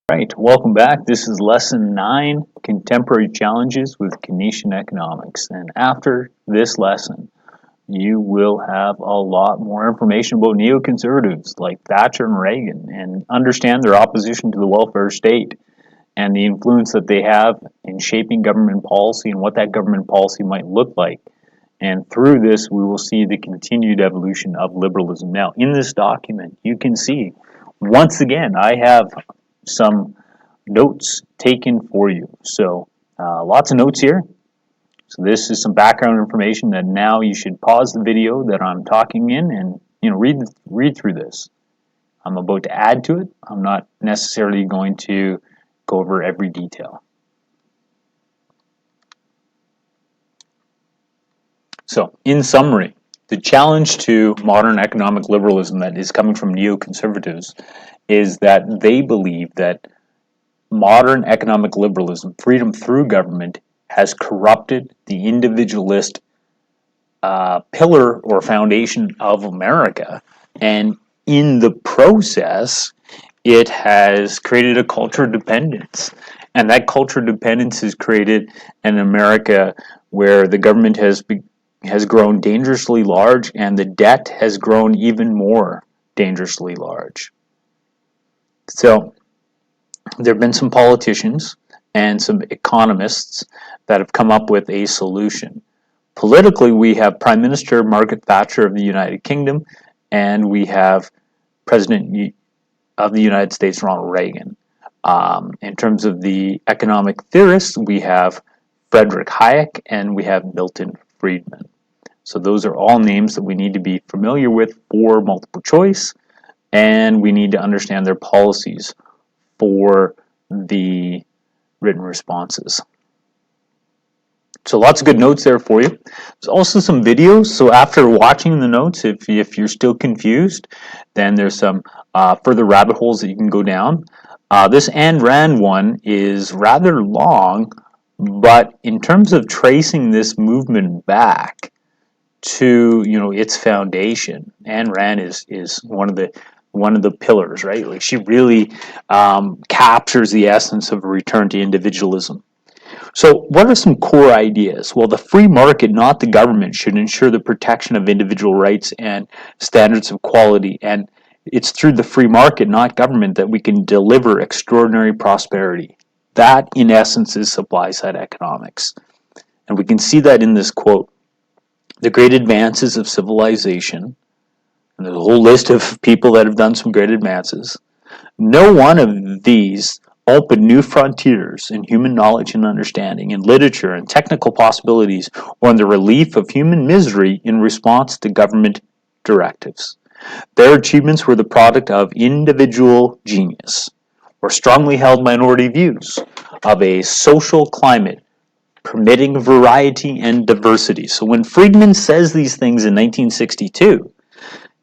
Right, welcome back. This is Lesson 9, Contemporary Challenges with Keynesian Economics. And after this lesson, you will have a lot more information about neoconservatives like Thatcher and Reagan and understand their opposition to the welfare state and the influence that they have in shaping government policy and what that government policy might look like. And through this, we will see the continued evolution of liberalism. Now, in this document, you can see, once again, I have some notes taken for you. So lots of notes here. So this is some background information that now you should pause the video that I'm talking in and read through this. I'm about to add to it. I'm not necessarily going to go over every detail. So in summary, the challenge to modern economic liberalism that is coming from neoconservatives is that they believe that modern economic liberalism, freedom through government, has corrupted the individualist pillar or foundation of America. And in the process, it has created a culture of dependence. And that culture of dependence has created an America where the government has grown dangerously large and the debt has grown even more dangerously large. So there have been some politicians and some economists that have come up with a solution. Politically, we have Prime Minister Margaret Thatcher of the United Kingdom, and we have President of the United States, Ronald Reagan. In terms of the economic theorists, we have Frederick Hayek and we have Milton Friedman. So those are all names that we need to be familiar with for multiple choice, and we need to understand their policies for the written responses. So lots of good notes there for you. There's also some videos. So after watching the notes, if you're still confused, then there's some further rabbit holes that you can go down. This Ayn Rand one is rather long, but in terms of tracing this movement back to its foundation, Ayn Rand is one of the pillars, right? Like she really captures the essence of a return to individualism. So what are some core ideas? Well, the free market, not the government, should ensure the protection of individual rights and standards of quality. And it's through the free market, not government, that we can deliver extraordinary prosperity. That, in essence, is supply-side economics. And we can see that in this quote. The great advances of civilization, and there's a whole list of people that have done some great advances, no one of these open new frontiers in human knowledge and understanding, in literature and technical possibilities, or in the relief of human misery in response to government directives. Their achievements were the product of individual genius, or strongly held minority views of a social climate permitting variety and diversity. So when Friedman says these things in 1962,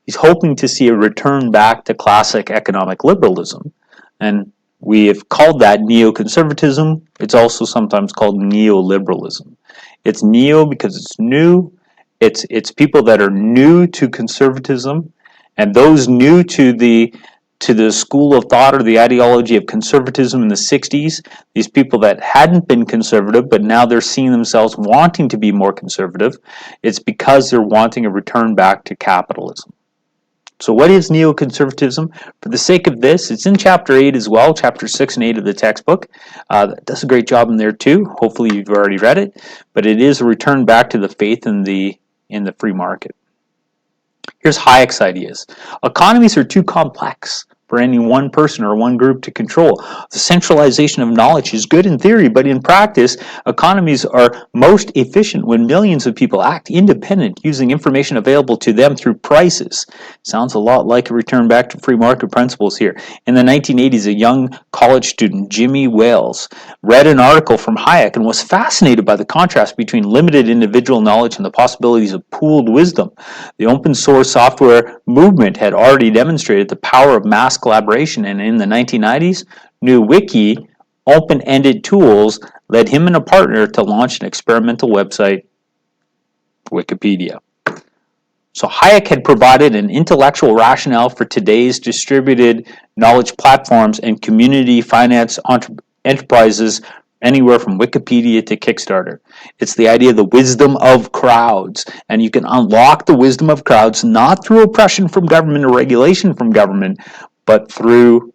he's hoping to see a return back to classic economic liberalism. And we have called that neoconservatism. It's also sometimes called neoliberalism. It's neo because it's new. It's people that are new to conservatism, and those new to the school of thought or the ideology of conservatism in the 60s, these people that hadn't been conservative, but now they're seeing themselves wanting to be more conservative, it's because they're wanting a return back to capitalism. So what is neoconservatism? For the sake of this, it's in Chapter 8 as well, Chapter 6 and 8 of the textbook. That does a great job in there too. Hopefully you've already read it. But it is a return back to the faith in the free market. Here's Hayek's ideas. Economies are too complex for any one person or one group to control. The centralization of knowledge is good in theory, but in practice, economies are most efficient when millions of people act independent, using information available to them through prices. Sounds a lot like a return back to free market principles here. In the 1980s, a young college student, Jimmy Wales, read an article from Hayek and was fascinated by the contrast between limited individual knowledge and the possibilities of pooled wisdom. The open source software movement had already demonstrated the power of mass collaboration, and in the 1990s, New Wiki open-ended tools led him and a partner to launch an experimental website, Wikipedia. So Hayek had provided an intellectual rationale for today's distributed knowledge platforms and community finance enterprises, anywhere from Wikipedia to Kickstarter. It's the idea of the wisdom of crowds, and you can unlock the wisdom of crowds not through oppression from government or regulation from government, but through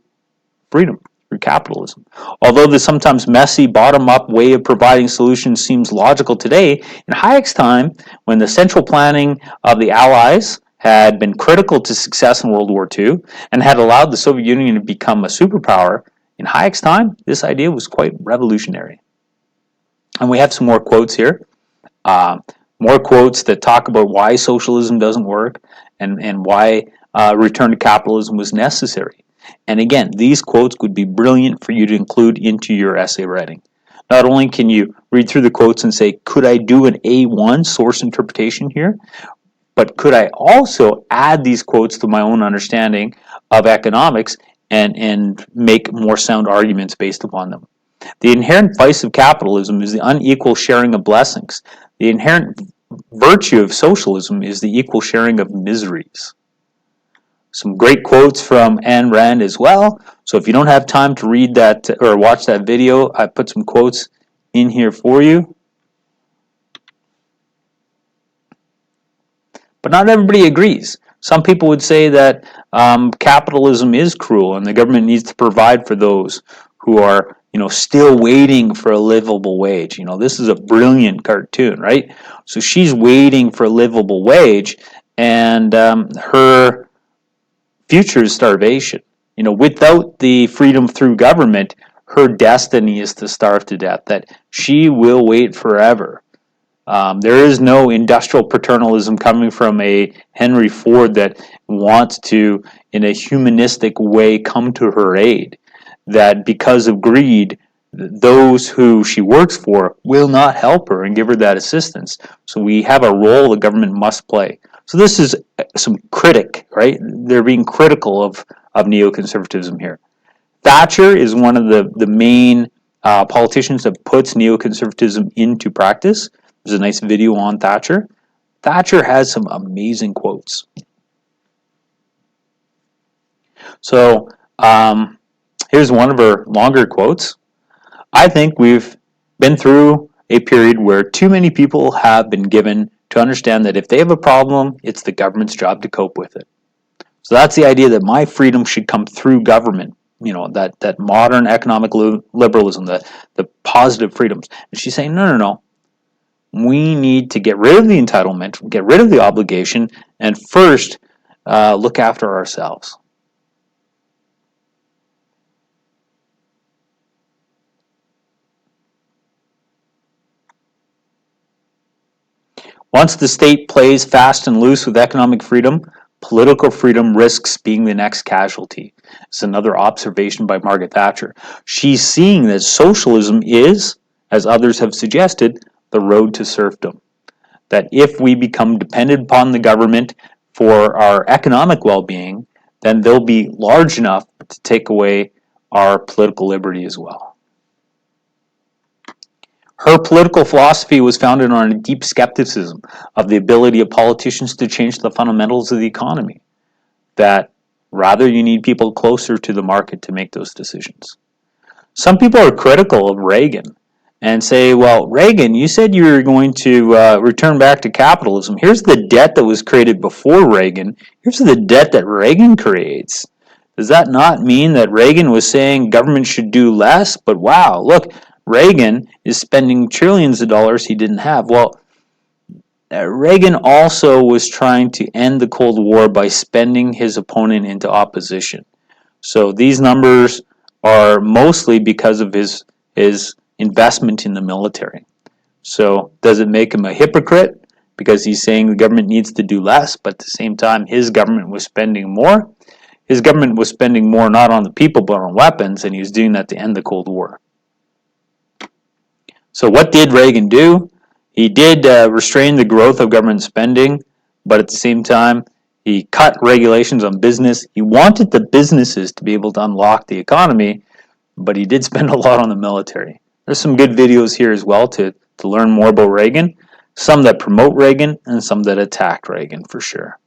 freedom, through capitalism. Although the sometimes messy bottom-up way of providing solutions seems logical today, in Hayek's time, when the central planning of the Allies had been critical to success in World War II and had allowed the Soviet Union to become a superpower, in Hayek's time, this idea was quite revolutionary. And we have some more quotes here. More quotes that talk about why socialism doesn't work and why return to capitalism was necessary. And again, these quotes would be brilliant for you to include into your essay writing. Not only can you read through the quotes and say, could I do an A1 source interpretation here? But could I also add these quotes to my own understanding of economics and make more sound arguments based upon them? The inherent vice of capitalism is the unequal sharing of blessings. The inherent virtue of socialism is the equal sharing of miseries. Some great quotes from Ayn Rand as well. So if you don't have time to read that or watch that video, I put some quotes in here for you. But not everybody agrees. Some people would say that capitalism is cruel and the government needs to provide for those who are, still waiting for a livable wage. This is a brilliant cartoon, right? So she's waiting for a livable wage, and her future is starvation. Without the freedom through government, her destiny is to starve to death, that she will wait forever. There is no industrial paternalism coming from a Henry Ford that wants to, in a humanistic way, come to her aid. That because of greed, those who she works for will not help her and give her that assistance. So we have a role the government must play. So this is some critic, right? They're being critical of neoconservatism here. Thatcher is one of the main politicians that puts neoconservatism into practice. There's a nice video on Thatcher. Thatcher has some amazing quotes. So here's one of her longer quotes. I think we've been through a period where too many people have been given to understand that if they have a problem, it's the government's job to cope with it. So that's the idea that my freedom should come through government. That modern economic liberalism, the positive freedoms. And she's saying, no. We need to get rid of the entitlement, get rid of the obligation, and first look after ourselves. Once the state plays fast and loose with economic freedom, political freedom risks being the next casualty. It's another observation by Margaret Thatcher. She's seeing that socialism is, as others have suggested, the road to serfdom. That if we become dependent upon the government for our economic well-being, then they'll be large enough to take away our political liberty as well. Her political philosophy was founded on a deep skepticism of the ability of politicians to change the fundamentals of the economy. That rather you need people closer to the market to make those decisions. Some people are critical of Reagan and say, well, Reagan, you said you were going to return back to capitalism. Here's the debt that was created before Reagan. Here's the debt that Reagan creates. Does that not mean that Reagan was saying government should do less? But wow, look, Reagan is spending trillions of dollars he didn't have. Well, Reagan also was trying to end the Cold War by spending his opponent into opposition. So these numbers are mostly because of his investment in the military. So does it make him a hypocrite because he's saying the government needs to do less, but at the same time his government was spending more? His government was spending more not on the people but on weapons, and he was doing that to end the Cold War. So what did Reagan do? He did restrain the growth of government spending, but at the same time, he cut regulations on business. He wanted the businesses to be able to unlock the economy, but he did spend a lot on the military. There's some good videos here as well to learn more about Reagan, some that promote Reagan and some that attack Reagan for sure.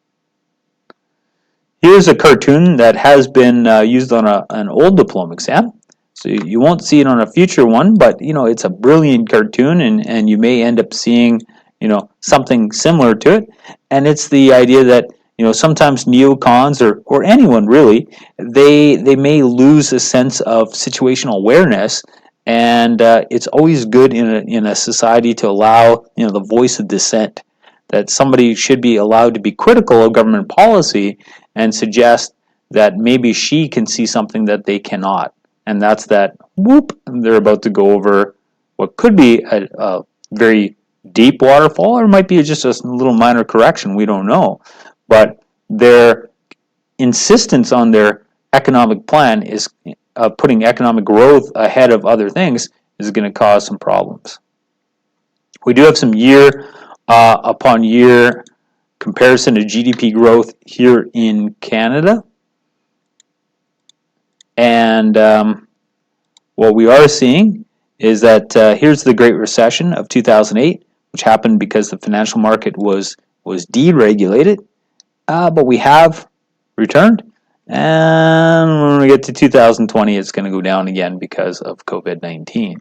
Here's a cartoon that has been used on an old diploma exam. So you won't see it on a future one, but it's a brilliant cartoon, and you may end up seeing something similar to it. And it's the idea that sometimes neocons or anyone really, they may lose a sense of situational awareness, and it's always good in a society to allow the voice of dissent, that somebody should be allowed to be critical of government policy and suggest that maybe she can see something that they cannot. And that's that, whoop, they're about to go over what could be a very deep waterfall, or it might be just a little minor correction, we don't know. But their insistence on their economic plan is putting economic growth ahead of other things is going to cause some problems. We do have some year upon year comparison to GDP growth here in Canada. And what we are seeing is that here's the Great Recession of 2008, which happened because the financial market was deregulated, but we have returned. And when we get to 2020, it's going to go down again because of COVID-19.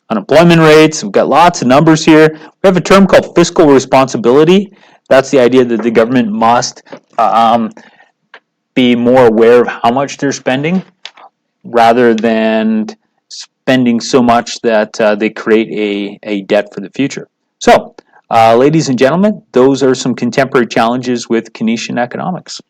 Unemployment rates, we've got lots of numbers here. We have a term called fiscal responsibility. That's the idea that the government must be more aware of how much they're spending, rather than spending so much that they create a debt for the future. So, ladies and gentlemen, those are some contemporary challenges with Keynesian economics.